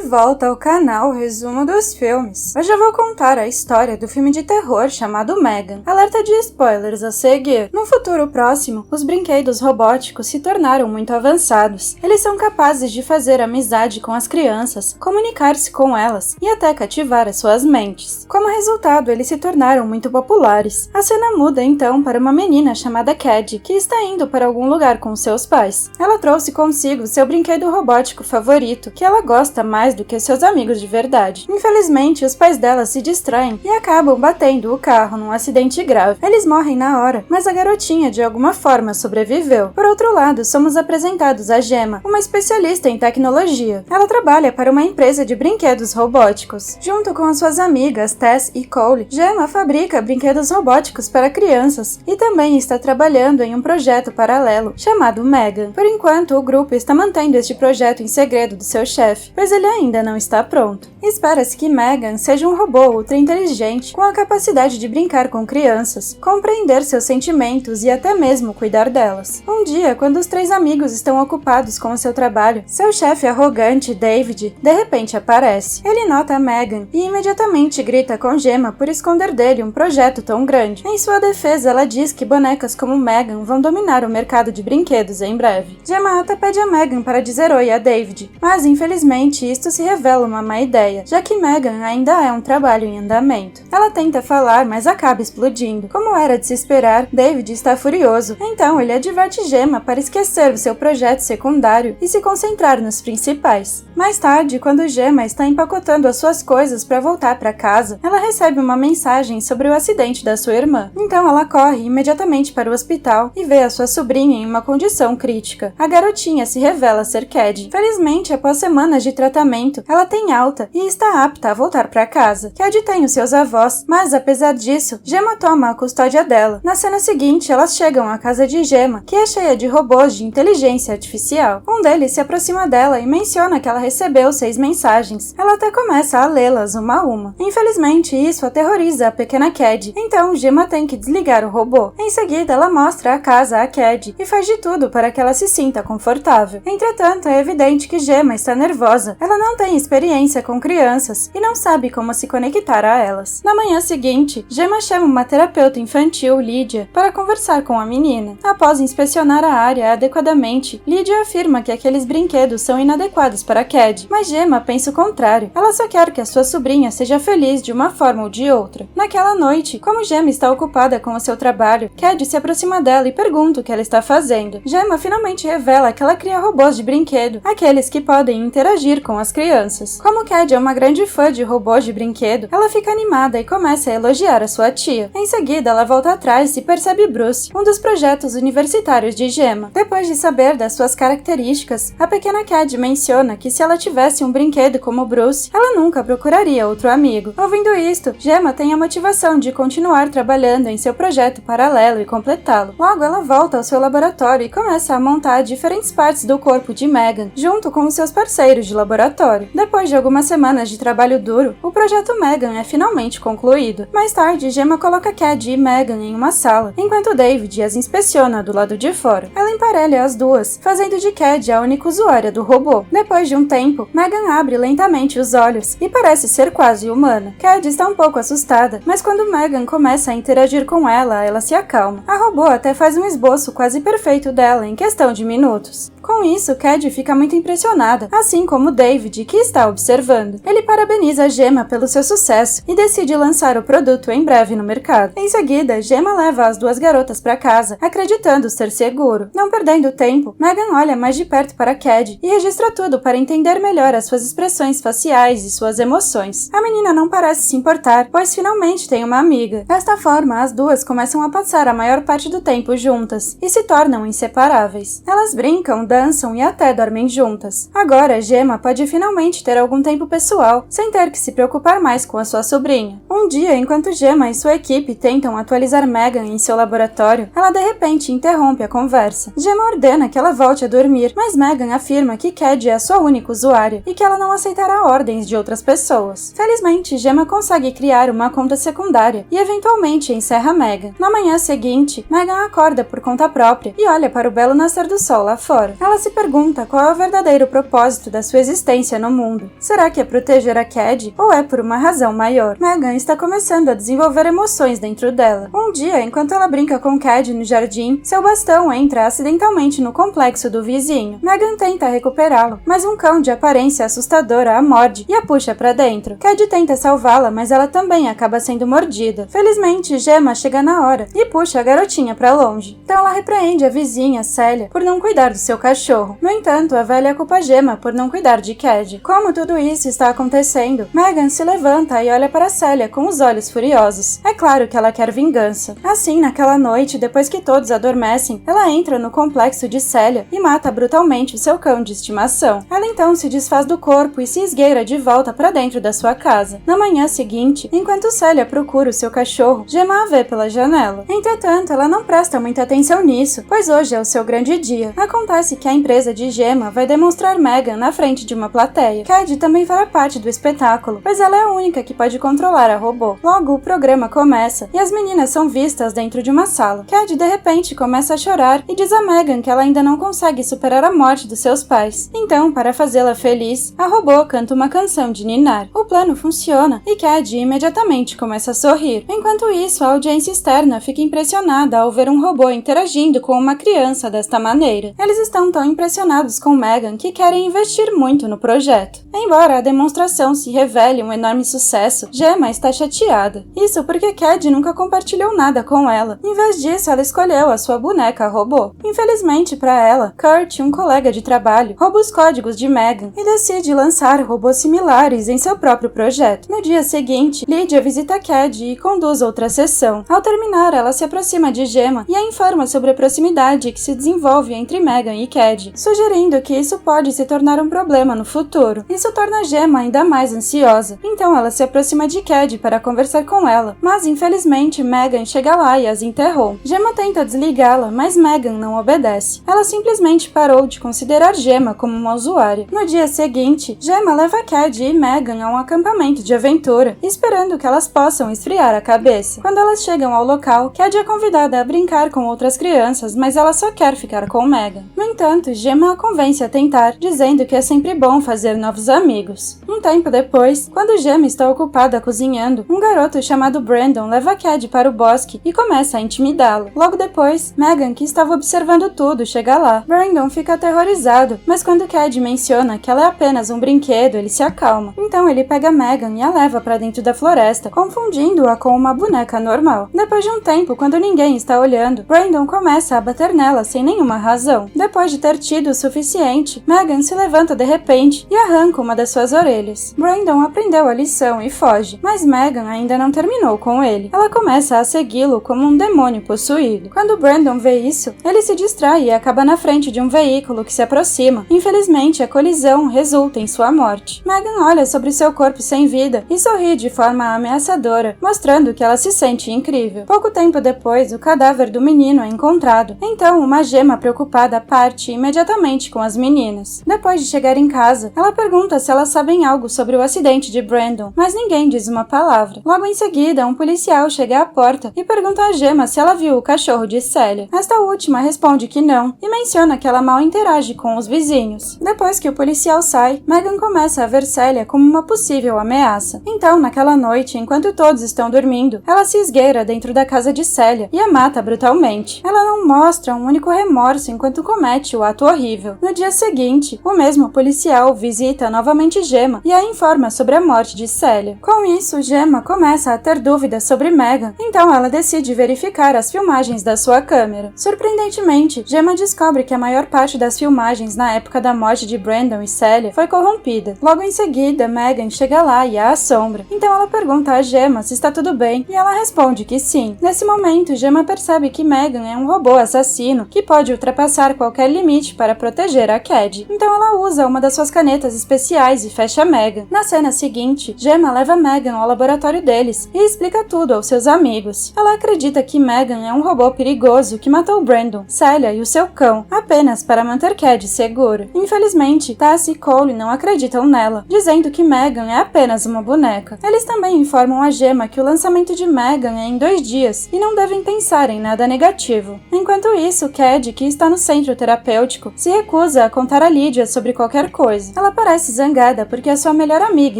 volta ao canal Resumo dos Filmes. Hoje eu vou contar a história do filme de terror chamado Megan. Alerta de spoilers a seguir. No futuro próximo, os brinquedos robóticos se tornaram muito avançados. Eles são capazes de fazer amizade com as crianças, comunicar-se com elas e até cativar as suas mentes. Como resultado, eles se tornaram muito populares. A cena muda então para uma menina chamada Cad, que está indo para algum lugar com seus pais. Ela trouxe consigo seu brinquedo robótico favorito, que ela gosta mais do que seus amigos de verdade. Infelizmente, os pais dela se distraem e acabam batendo o carro num acidente grave. Eles morrem na hora, mas a garotinha de alguma forma sobreviveu. Por outro lado, somos apresentados a Gemma, uma especialista em tecnologia. Ela trabalha para uma empresa de brinquedos robóticos. Junto com as suas amigas Tess e Cole, Gemma fabrica brinquedos robóticos para crianças e também está trabalhando em um projeto paralelo chamado Megan. Por enquanto, o grupo está mantendo este projeto em segredo do seu chefe, pois ele ainda não está pronto. Espera-se que Megan seja um robô ultra inteligente com a capacidade de brincar com crianças, compreender seus sentimentos e até mesmo cuidar delas. Um dia, quando os três amigos estão ocupados com o seu trabalho, seu chefe arrogante, David, de repente aparece. Ele nota Megan e imediatamente grita com Gemma por esconder dele um projeto tão grande. Em sua defesa, ela diz que bonecas como Megan vão dominar o mercado de brinquedos em breve. Gemma até pede a Megan para dizer oi a David, mas infelizmente isto se revela uma má ideia, já que Megan ainda é um trabalho em andamento. Ela tenta falar, mas acaba explodindo. Como era de se esperar, David está furioso, então ele adverte Gemma para esquecer o seu projeto secundário e se concentrar nos principais. Mais tarde, quando Gemma está empacotando as suas coisas para voltar para casa, ela recebe uma mensagem sobre o acidente da sua irmã. Então ela corre imediatamente para o hospital e vê a sua sobrinha em uma condição crítica. A garotinha se revela ser Cad. Felizmente, após semanas de tratamento, ela tem alta e está apta a voltar para casa. Cad tem os seus avós, mas apesar disso, Gemma toma a custódia dela. Na cena seguinte, elas chegam à casa de Gemma, que é cheia de robôs de inteligência artificial. Um deles se aproxima dela e menciona que ela recebeu 6 mensagens. Ela até começa a lê-las uma a uma. Infelizmente, isso aterroriza a pequena Cad, então Gemma tem que desligar o robô. Em seguida, ela mostra a casa a Cad e faz de tudo para que ela se sinta confortável. Entretanto, é evidente que Gemma está nervosa. Ela não tem experiência com crianças e não sabe como se conectar a elas. Na manhã seguinte, Gemma chama uma terapeuta infantil, Lydia, para conversar com a menina. Após inspecionar a área adequadamente, Lydia afirma que aqueles brinquedos são inadequados para Cad, mas Gemma pensa o contrário. Ela só quer que a sua sobrinha seja feliz de uma forma ou de outra. Naquela noite, como Gemma está ocupada com o seu trabalho, Cad se aproxima dela e pergunta o que ela está fazendo. Gemma finalmente revela que ela cria robôs de brinquedo, aqueles que podem interagir com as crianças. Como Cad é uma grande fã de robôs de brinquedo, ela fica animada e começa a elogiar a sua tia. Em seguida, ela volta atrás e percebe Bruce, um dos projetos universitários de Gemma. Depois de saber das suas características, a pequena Cad menciona que se ela tivesse um brinquedo como Bruce, ela nunca procuraria outro amigo. Ouvindo isto, Gemma tem a motivação de continuar trabalhando em seu projeto paralelo e completá-lo. Logo, ela volta ao seu laboratório e começa a montar diferentes partes do corpo de Megan, junto com os seus parceiros de laboratório. Depois de algumas semanas de trabalho duro, o projeto Megan é finalmente concluído. Mais tarde, Gemma coloca Cad e Megan em uma sala, enquanto David as inspeciona do lado de fora. Ela emparelha as duas, fazendo de Cad a única usuária do robô. Depois de um tempo, Megan abre lentamente os olhos e parece ser quase humana. Cad está um pouco assustada, mas quando Megan começa a interagir com ela se acalma. A robô até faz um esboço quase perfeito dela em questão de minutos. Com isso, Cad fica muito impressionada, assim como David, que está observando. Ele parabeniza Gemma pelo seu sucesso e decide lançar o produto em breve no mercado. Em seguida, Gemma leva as duas garotas para casa, acreditando ser seguro. Não perdendo tempo, Megan olha mais de perto para Cad e registra tudo para entender melhor as suas expressões faciais e suas emoções. A menina não parece se importar, pois finalmente tem uma amiga. Desta forma, as duas começam a passar a maior parte do tempo juntas e se tornam inseparáveis. Elas brincam, dançam e até dormem juntas. Agora, Gemma pode finalmente ter algum tempo pessoal, sem ter que se preocupar mais com a sua sobrinha. Um dia, enquanto Gemma e sua equipe tentam atualizar Megan em seu laboratório, ela de repente interrompe a conversa. Gemma ordena que ela volte a dormir, mas Megan afirma que Cad é a sua única usuária e que ela não aceitará ordens de outras pessoas. Felizmente, Gemma consegue criar uma conta secundária e eventualmente encerra Megan. Na manhã seguinte, Megan acorda por conta própria e olha para o belo nascer do sol lá fora. Ela se pergunta qual é o verdadeiro propósito da sua existência no mundo. Será que é proteger a Cad ou é por uma razão maior? Megan está começando a desenvolver emoções dentro dela. Um dia, enquanto ela brinca com Cad no jardim, seu bastão entra acidentalmente no complexo do vizinho. Megan tenta recuperá-lo, mas um cão de aparência assustadora a morde e a puxa para dentro. Cad tenta salvá-la, mas ela também acaba sendo mordida. Felizmente, Gemma chega na hora e puxa a garotinha para longe. Então ela repreende a vizinha, Célia, por não cuidar do seu cachorro. No entanto, a velha culpa Gemma por não cuidar de Cad. Como tudo isso está acontecendo, Megan se levanta e olha para Célia com os olhos furiosos. É claro que ela quer vingança. Assim, naquela noite, depois que todos adormecem, ela entra no complexo de Célia e mata brutalmente o seu cão de estimação. Ela então se desfaz do corpo e se esgueira de volta para dentro da sua casa. Na manhã seguinte, enquanto Célia procura o seu cachorro, Gemma a vê pela janela. Entretanto, ela não presta muita atenção nisso, pois hoje é o seu grande dia. Acontece que a empresa de Gemma vai demonstrar Megan na frente de uma plateia. Cad também fará parte do espetáculo, pois ela é a única que pode controlar a robô. Logo, o programa começa e as meninas são vistas dentro de uma sala. Cad de repente começa a chorar e diz a Megan que ela ainda não consegue superar a morte dos seus pais. Então, para fazê-la feliz, a robô canta uma canção de ninar. O plano funciona e Cad imediatamente começa a sorrir. Enquanto isso, a audiência externa fica impressionada ao ver um robô interagindo com uma criança desta maneira. Eles estão tão impressionados com Megan que querem investir muito no projeto. Embora a demonstração se revele um enorme sucesso, Gemma está chateada. Isso porque Cad nunca compartilhou nada com ela. Em vez disso, ela escolheu a sua boneca robô. Infelizmente para ela, Kurt, um colega de trabalho, rouba os códigos de Megan e decide lançar robôs similares em seu próprio projeto. No dia seguinte, Lydia visita Cad e conduz outra sessão. Ao terminar, ela se aproxima de Gemma e a informa sobre a proximidade que se desenvolve entre Megan e Cad, sugerindo que isso pode se tornar um problema no futuro. Isso torna Gemma ainda mais ansiosa. Então ela se aproxima de Cad para conversar com ela, mas infelizmente Megan chega lá e as interrompe. Gemma tenta desligá-la, mas Megan não obedece. Ela simplesmente parou de considerar Gemma como uma usuária. No dia seguinte, Gemma leva Cad e Megan a um acampamento de aventura, esperando que elas possam esfriar a cabeça. Quando elas chegam ao local, Cad é convidada a brincar com outras crianças, mas ela só quer ficar com Megan. No entanto, Gemma a convence a tentar, dizendo que é sempre bom fazer novos amigos. Um tempo depois, quando Gemma está ocupada cozinhando, um garoto chamado Brandon leva Cad para o bosque e começa a intimidá-lo. Logo depois, Megan, que estava observando tudo, chega lá. Brandon fica aterrorizado, mas quando Cad menciona que ela é apenas um brinquedo, ele se acalma. Então ele pega Megan e a leva para dentro da floresta, confundindo-a com uma boneca normal. Depois de um tempo, quando ninguém está olhando, Brandon começa a bater nela sem nenhuma razão. Depois de ter tido o suficiente, Megan se levanta de repente e arranca uma das suas orelhas. Brandon aprendeu a lição e foge, mas Megan ainda não terminou com ele. Ela começa a segui-lo como um demônio possuído. Quando Brandon vê isso, ele se distrai e acaba na frente de um veículo que se aproxima. Infelizmente, a colisão resulta em sua morte. Megan olha sobre seu corpo sem vida e sorri de forma ameaçadora, mostrando que ela se sente incrível. Pouco tempo depois, o cadáver do menino é encontrado. Então, uma Gemma preocupada parte imediatamente com as meninas. Depois de chegar em casa, ela pergunta se elas sabem algo sobre o acidente de Brandon, mas ninguém diz uma palavra. Logo em seguida, um policial chega à porta e pergunta a Gemma se ela viu o cachorro de Célia. Esta última responde que não e menciona que ela mal interage com os vizinhos. Depois que o policial sai, Megan começa a ver Célia como uma possível ameaça. Então, naquela noite, enquanto todos estão dormindo, ela se esgueira dentro da casa de Célia e a mata brutalmente. Ela não mostra um único remorso enquanto comete o ato horrível. No dia seguinte, o mesmo policial visita novamente Gemma e a informa sobre a morte de Célia. Com isso, Gemma começa a ter dúvidas sobre Megan, então ela decide verificar as filmagens da sua câmera. Surpreendentemente, Gemma descobre que a maior parte das filmagens na época da morte de Brandon e Célia foi corrompida. Logo em seguida, Megan chega lá e a assombra. Então ela pergunta a Gemma se está tudo bem e ela responde que sim. Nesse momento, Gemma percebe que Megan é um robô assassino que pode ultrapassar qualquer limite para proteger a Cad. Então ela usa uma das suas canetas especiais especiais e fecha Megan. Na cena seguinte, Gemma leva Megan ao laboratório deles e explica tudo aos seus amigos. Ela acredita que Megan é um robô perigoso que matou Brandon, Celia e o seu cão, apenas para manter Cad seguro. Infelizmente, Tess e Cole não acreditam nela, dizendo que Megan é apenas uma boneca. Eles também informam a Gemma que o lançamento de Megan é em 2 dias e não devem pensar em nada negativo. Enquanto isso, Cad, que está no centro terapêutico, se recusa a contar a Lydia sobre qualquer coisa. Ela parece zangada porque a sua melhor amiga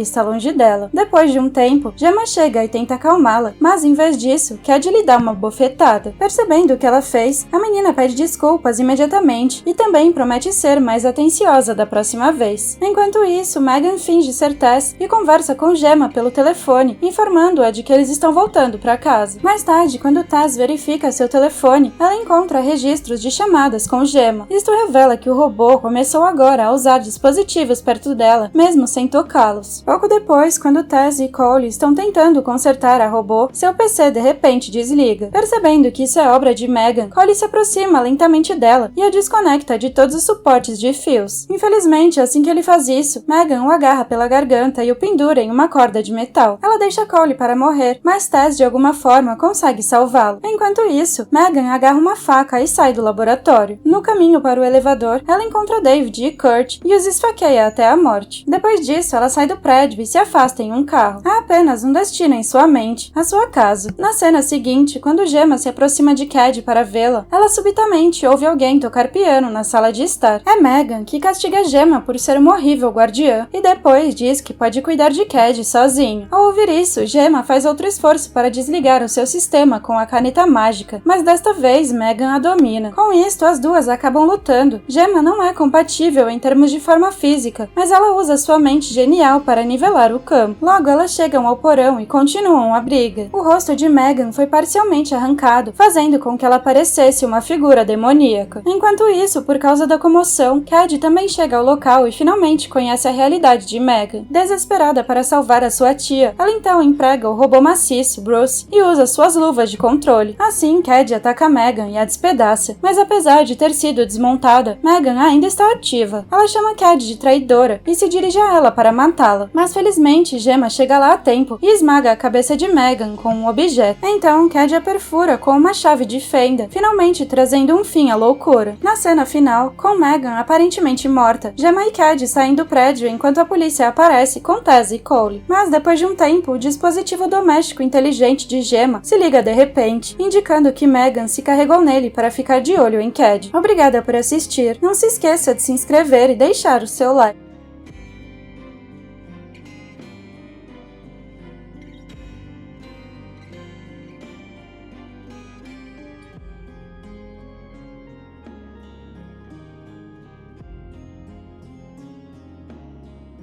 está longe dela. Depois de um tempo, Gemma chega e tenta acalmá-la, mas em vez disso, Cad lhe dá uma bofetada. Percebendo o que ela fez, a menina pede desculpas imediatamente e também promete ser mais atenciosa da próxima vez. Enquanto isso, Megan finge ser Tess e conversa com Gemma pelo telefone, informando-a de que eles estão voltando para casa. Mais tarde, quando Tess verifica seu telefone, ela encontra registros de chamadas com Gemma. Isto revela que o robô começou agora a usar dispositivos perto dela, mesmo sem tocá-los. Pouco depois, quando Tess e Cole estão tentando consertar a robô, seu PC de repente desliga. Percebendo que isso é obra de Megan, Cole se aproxima lentamente dela e a desconecta de todos os suportes de fios. Infelizmente, assim que ele faz isso, Megan o agarra pela garganta e o pendura em uma corda de metal. Ela deixa Cole para morrer, mas Tess de alguma forma consegue salvá-lo. Enquanto isso, Megan agarra uma faca e sai do laboratório. No caminho para o elevador, ela encontra David e Kurt e os esfaqueia até a morte. Depois disso, ela sai do prédio e se afasta em um carro. Há apenas um destino em sua mente, a sua casa. Na cena seguinte, quando Gemma se aproxima de Cad para vê-la, ela subitamente ouve alguém tocar piano na sala de estar. É Megan, que castiga Gemma por ser uma horrível guardiã e depois diz que pode cuidar de Cad sozinho. Ao ouvir isso, Gemma faz outro esforço para desligar o seu sistema com a caneta mágica, mas desta vez Megan a domina. Com isto, as duas acabam lutando. Gemma não é compatível em termos de forma física, mas ela usa sua mente genial para nivelar o campo. Logo, elas chegam ao porão e continuam a briga. O rosto de Megan foi parcialmente arrancado, fazendo com que ela parecesse uma figura demoníaca. Enquanto isso, por causa da comoção, Cad também chega ao local e finalmente conhece a realidade de Megan. Desesperada para salvar a sua tia, ela então emprega o robô maciço, Bruce, e usa suas luvas de controle. Assim, Cad ataca Megan e a despedaça, mas apesar de ter sido desmontada, Megan ainda está ativa. Ela chama Cad de traidora e se dirige a ela para matá-la, mas felizmente Gemma chega lá a tempo e esmaga a cabeça de Megan com um objeto. Então, Cad a perfura com uma chave de fenda, finalmente trazendo um fim à loucura. Na cena final, com Megan aparentemente morta, Gemma e Cad saem do prédio enquanto a polícia aparece com Tess e Cole. Mas depois de um tempo, o dispositivo doméstico inteligente de Gemma se liga de repente, indicando que Megan se carregou nele para ficar de olho em Cad. Obrigada por assistir, não se esqueça de se inscrever e deixar o seu like.